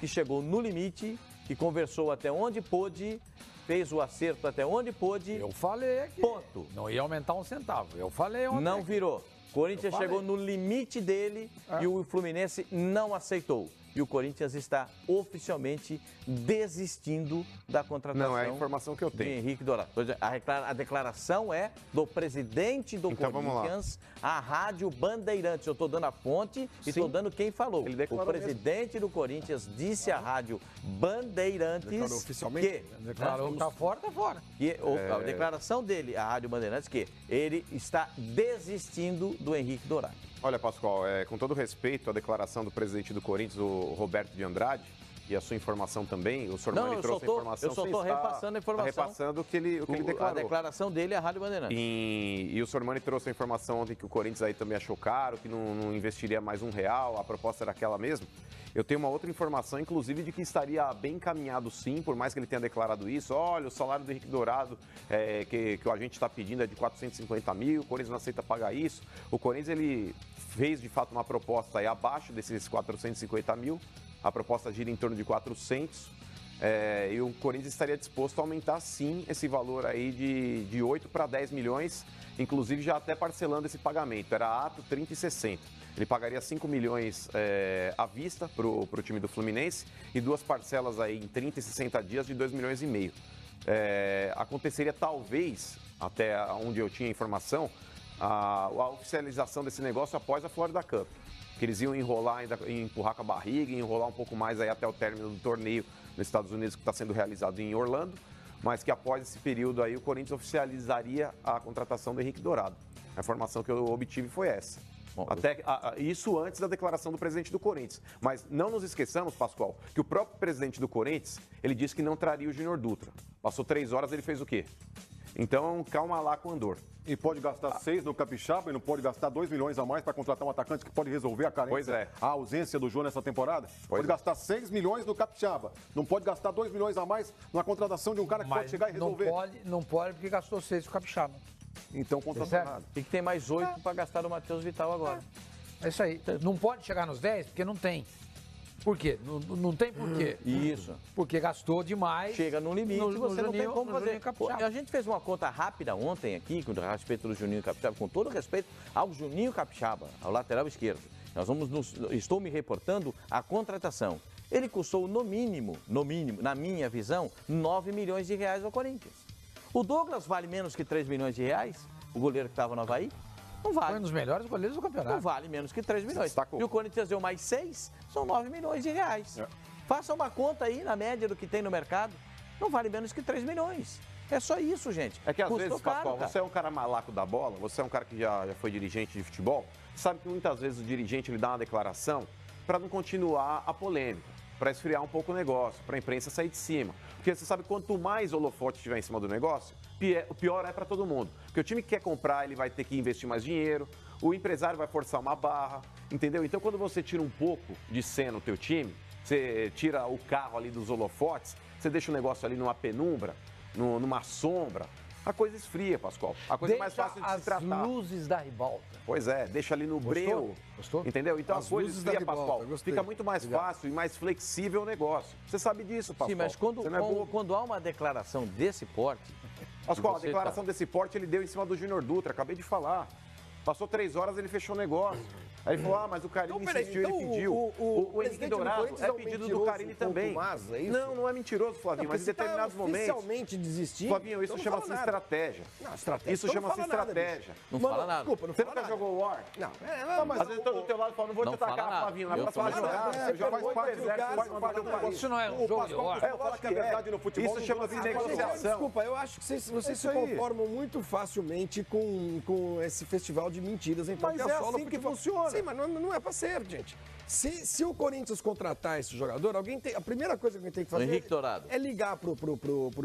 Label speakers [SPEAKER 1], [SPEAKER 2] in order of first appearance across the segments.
[SPEAKER 1] que chegou no limite, que conversou até onde pôde, fez o acerto até onde pôde.
[SPEAKER 2] Eu falei aqui.
[SPEAKER 1] Ponto.
[SPEAKER 2] Não ia aumentar um centavo. Eu falei ontem.
[SPEAKER 1] Não virou. Corinthians chegou no limite dele e o Fluminense não aceitou. E o Corinthians está oficialmente desistindo da contratação.
[SPEAKER 3] Não, é a informação que eu tenho.
[SPEAKER 1] De Henrique Dourado. A declaração é do presidente do Corinthians à Rádio Bandeirantes. Eu estou dando a fonte e estou dando quem falou. O presidente do Corinthians disse à Rádio Bandeirantes
[SPEAKER 4] declarou oficialmente?
[SPEAKER 1] que...
[SPEAKER 2] Declarou que está fora, está fora.
[SPEAKER 1] A declaração dele à Rádio Bandeirantes que ele está desistindo do Henrique Dourado.
[SPEAKER 3] Olha, Pascoal, com todo respeito à declaração do presidente do Corinthians, o Roberto de Andrade, e a sua informação também, o Sormani trouxe a informação.
[SPEAKER 1] Eu só estou repassando a informação.
[SPEAKER 3] Repassando o que ele declarou.
[SPEAKER 1] A declaração dele é a Rádio Bandeirantes.
[SPEAKER 3] E o Sormani trouxe a informação ontem que o Corinthians aí também achou caro, que não investiria mais R$1, a proposta era aquela mesmo. Eu tenho uma outra informação, inclusive, de que estaria bem encaminhado sim, por mais que ele tenha declarado isso. Olha, o salário do Henrique Dourado que a gente está pedindo é de 450 mil, o Corinthians não aceita pagar isso. O Corinthians, ele fez de fato uma proposta aí abaixo desses 450 mil, a proposta gira em torno de 400, e o Corinthians estaria disposto a aumentar sim esse valor aí de 8 para 10 milhões, inclusive já até parcelando esse pagamento, era ato 30 e 60. Ele pagaria 5 milhões à vista para o time do Fluminense e 2 parcelas aí em 30 e 60 dias de 2 milhões e meio. Aconteceria talvez, até onde eu tinha informação, a oficialização desse negócio após a Florida Cup. Que eles iam enrolar, ainda empurrar com a barriga, enrolar um pouco mais aí até o término do torneio nos Estados Unidos que está sendo realizado em Orlando, mas que após esse período aí o Corinthians oficializaria a contratação do Henrique Dourado. A informação que eu obtive foi essa. Bom, isso antes da declaração do presidente do Corinthians. Mas não nos esqueçamos, Pascoal, que o próprio presidente do Corinthians, ele disse que não traria o Júnior Dutra. Passou 3 horas, ele fez o quê? Então, calma lá com o Andor.
[SPEAKER 4] E pode gastar 6 no Capixaba e não pode gastar 2 milhões a mais para contratar um atacante que pode resolver a carência, a ausência do Jô nessa temporada? Pode gastar 6 milhões no Capixaba. Não pode gastar 2 milhões a mais na contratação de um cara que pode chegar e resolver.
[SPEAKER 2] Não pode porque gastou 6 no Capixaba.
[SPEAKER 4] Então, contratou errado.
[SPEAKER 1] E que tem mais 8 para gastar no Matheus Vital agora.
[SPEAKER 2] É isso aí. Não pode chegar nos 10 porque não tem. Por quê? Não tem por quê.
[SPEAKER 1] Isso.
[SPEAKER 2] Porque gastou demais.
[SPEAKER 1] Chega no limite, você não tem como fazer.
[SPEAKER 2] Capixaba.
[SPEAKER 1] A gente fez uma conta rápida ontem aqui, com respeito do Juninho Capixaba, com todo respeito ao Juninho Capixaba, ao lateral esquerdo. Estou me reportando a contratação. Ele custou no mínimo, na minha visão, 9 milhões de reais ao Corinthians. O Douglas vale menos que 3 milhões de reais? O goleiro que estava no Avaí? Não vale.
[SPEAKER 2] Foi um dos melhores goleiros do campeonato.
[SPEAKER 1] Não vale menos que 3 milhões.
[SPEAKER 3] Destacou.
[SPEAKER 1] E o Corinthians deu mais 6, são 9 milhões de reais. Faça uma conta aí na média do que tem no mercado. Não vale menos que 3 milhões. É só isso, gente.
[SPEAKER 3] É que às
[SPEAKER 1] Custou
[SPEAKER 3] vezes, Pascoal, você é um cara malaco da bola, você é um cara que já foi dirigente de futebol, sabe que muitas vezes o dirigente ele dá uma declaração para não continuar a polêmica, para esfriar um pouco o negócio, para a imprensa sair de cima. Porque você sabe que quanto mais holofote tiver em cima do negócio, o pior é para todo mundo. Porque o time que quer comprar, ele vai ter que investir mais dinheiro, o empresário vai forçar uma barra, entendeu? Então, quando você tira um pouco de cena no teu time, você tira o carro ali dos holofotes, você deixa o negócio ali numa penumbra, numa sombra, a coisa esfria, Pascoal. A coisa mais fácil de se tratar.
[SPEAKER 2] As luzes da ribalta.
[SPEAKER 3] Pois é, deixa ali no breu.
[SPEAKER 2] Gostou?
[SPEAKER 3] Entendeu? Então
[SPEAKER 4] As
[SPEAKER 3] a coisa
[SPEAKER 4] luzes da
[SPEAKER 3] esfria,
[SPEAKER 4] ribalta,
[SPEAKER 3] Pascoal.
[SPEAKER 4] gostei.
[SPEAKER 3] Fica muito mais fácil e mais flexível o negócio. Você sabe disso, Pascoal.
[SPEAKER 1] Sim, mas
[SPEAKER 3] Você não é bobo.
[SPEAKER 1] quando há uma declaração desse porte...
[SPEAKER 3] Pascoal, a declaração desse porte ele deu em cima do Júnior Dutra, acabei de falar. Passou 3 horas, ele fechou o negócio. Aí ele falou, mas o Carilli insistiu, ele pediu. O Henrique Dourado é pedido do Carilli também. Não é mentiroso, Flavinho, mas em determinados momentos...
[SPEAKER 5] oficialmente desistir...
[SPEAKER 3] Flavinho, isso chama-se estratégia.
[SPEAKER 5] Não, estratégia.
[SPEAKER 3] Isso chama-se estratégia.
[SPEAKER 1] Não fala nada.
[SPEAKER 5] Desculpa, não
[SPEAKER 3] Você
[SPEAKER 5] fala
[SPEAKER 3] nunca
[SPEAKER 5] nada.
[SPEAKER 3] jogou War?
[SPEAKER 5] Não,
[SPEAKER 3] Às vezes eu tô do teu lado e falo, não vou te atacar, Flavinho, mas pra falar jogar.
[SPEAKER 4] Você já faz parte do
[SPEAKER 3] exército,
[SPEAKER 4] faz parte do país.
[SPEAKER 2] Isso não é um jogo de hora.
[SPEAKER 4] Eu falo que a verdade no futebol...
[SPEAKER 3] Isso chama-se negociação.
[SPEAKER 5] Desculpa, eu acho que vocês se conformam muito facilmente com esse festival de mentiras em
[SPEAKER 4] Mas
[SPEAKER 5] qualquer
[SPEAKER 4] é
[SPEAKER 5] solo
[SPEAKER 4] assim que
[SPEAKER 5] futebol.
[SPEAKER 4] funciona.
[SPEAKER 5] Sim, mas não é pra ser, gente. Se o Corinthians contratar esse jogador, a primeira coisa que alguém tem que fazer
[SPEAKER 1] Henrique Dourado.
[SPEAKER 5] é ligar pro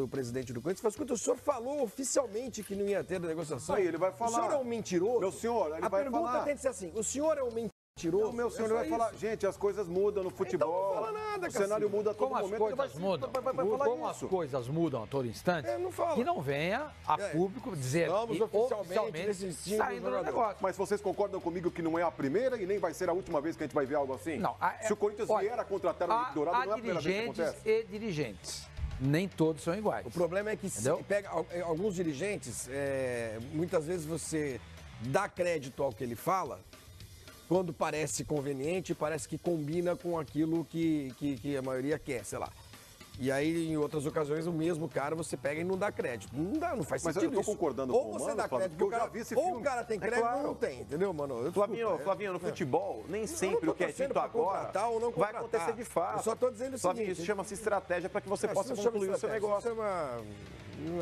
[SPEAKER 5] presidente do Corinthians e falar, escuta, o senhor falou oficialmente que não ia ter negociação.
[SPEAKER 4] Aí ele vai falar.
[SPEAKER 5] O senhor é um mentiroso.
[SPEAKER 4] Meu senhor, ele
[SPEAKER 5] a
[SPEAKER 4] vai
[SPEAKER 5] pergunta
[SPEAKER 4] falar.
[SPEAKER 5] tem que ser assim, o senhor é um mentiroso. mentiroso.
[SPEAKER 4] O meu senhor vai falar, gente, as coisas mudam no futebol.
[SPEAKER 5] Então não fala nada,
[SPEAKER 4] o cenário muda a todo
[SPEAKER 2] Como as
[SPEAKER 4] momento.
[SPEAKER 2] coisas mudam, como as coisas mudam a todo instante,
[SPEAKER 5] não fala.
[SPEAKER 2] que não venha a público dizer
[SPEAKER 5] Vamos oficialmente desistir
[SPEAKER 2] saindo do negócio.
[SPEAKER 4] Mas vocês concordam comigo que não é a primeira e nem vai ser a última vez que a gente vai ver algo assim?
[SPEAKER 2] Não.
[SPEAKER 4] Se o Corinthians vier a contratar o Henrique Dourado, não é a primeira vez que
[SPEAKER 2] dirigentes
[SPEAKER 4] acontece.
[SPEAKER 2] e dirigentes. Nem todos são iguais.
[SPEAKER 5] O problema é que se pega alguns dirigentes, muitas vezes você dá crédito ao que ele fala, quando parece conveniente, parece que combina com aquilo que a maioria quer, sei lá. E aí, em outras ocasiões, o mesmo cara você pega e não dá crédito. Não faz sentido.
[SPEAKER 4] Mas eu tô concordando
[SPEAKER 5] ou
[SPEAKER 4] com o
[SPEAKER 5] você
[SPEAKER 4] Mano,
[SPEAKER 5] dá crédito,
[SPEAKER 4] Flávio, eu já vi esse filme.
[SPEAKER 5] ou o cara tem crédito ou não tem, entendeu, mano?
[SPEAKER 3] Flavinho, no futebol, nem sempre o que é dito agora vai acontecer de fato.
[SPEAKER 5] Eu só tô dizendo o
[SPEAKER 3] Flavinho,
[SPEAKER 5] seguinte...
[SPEAKER 3] isso chama-se estratégia para que você possa concluir o seu negócio.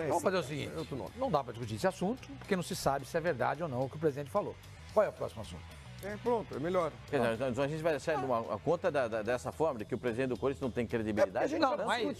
[SPEAKER 2] Vamos fazer o seguinte, não dá para discutir esse assunto, porque não se sabe se é verdade ou não o que o presidente falou. Qual é o próximo assunto?
[SPEAKER 5] Pronto, é melhor.
[SPEAKER 1] Então a gente vai deixar a conta dessa forma, de que o presidente do Corinthians não tem credibilidade?
[SPEAKER 2] Não, mas